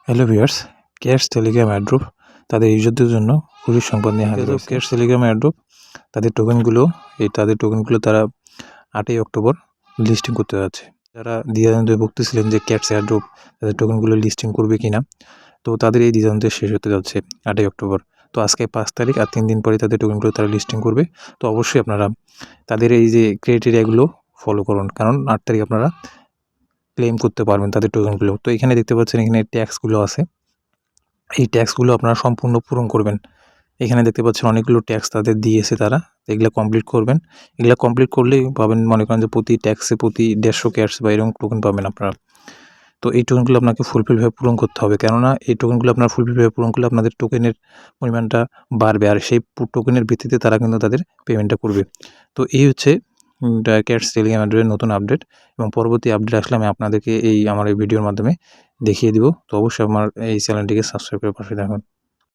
Hello viewers, cash Telegram airdrop তাদের ইউজারদের জন্য খুশির সংবাদ নিয়ে হাজির হয়েছে। ক্যাশ টেলিগ্রাম এয়ারড্রপ তাদের টোকেনগুলো তারা 8ই অক্টোবর লিস্টিং করতে যাচ্ছে। যারা দ্বিধাদ্বন্দ্বে ভুগতেছিলেন যে ক্যাশ এয়ারড্রপ তাদের টোকেনগুলো লিস্টিং করবে কিনা, তো তাদের এই দ্বিধাদ্বন্দ্ব শেষ হতে যাচ্ছে 8ই অক্টোবর। তো আজকে 5 তারিখ, আর 3 দিন পরে তাদের টোকেনগুলো তারা লিস্টিং করবে। তো অবশ্যই আপনারা তাদের এই যে ক্রাইটেরিয়াগুলো ফলো করুন, কারণ 8 তারিখ আপনারা ক্লেম করতে পারবেন তাদের টোকেনগুলো। তো এখানে দেখতে পাচ্ছেন, এখানে ট্যাক্সগুলো আছে। এই ট্যাক্সগুলো আপনারা সম্পূর্ণ পূরণ করবেন। এখানে দেখতে পাচ্ছেন অনেকগুলো ট্যাক্স তাদের দিয়েছে তারা, এগুলা কমপ্লিট করবেন। এগুলা কমপ্লিট করলেই পাবেন, মনে করেন যে প্রতি ট্যাক্সে প্রতি 150 ক্যাশ বা এরকম টোকেন পাবেন আপনারা। তো এই টোকেনগুলো আপনাকে ফুলফিলভাবে পূরণ করতে হবে, কেননা এই টোকেনগুলো আপনার ফুলফিলভাবে পূরণ করলে আপনাদের টোকেনের পরিমাণটা বাড়বে, আর সেই টোকেনের ভিত্তিতে তারা কিন্তু তাদের পেমেন্টটা করবে। তো এই হচ্ছে ক্যাশ টেলিগ্রাম এয়ারড্রপের নতুন আপডেট, এবং পরবর্তী আপডেট আসলে আমি আপনাদেরকে আমার এই ভিডিওর মাধ্যমে দেখিয়ে দিব। তো অবশ্যই আমার এই চ্যানেলটিকে সাবস্ক্রাইব করে পাশে থাকুন।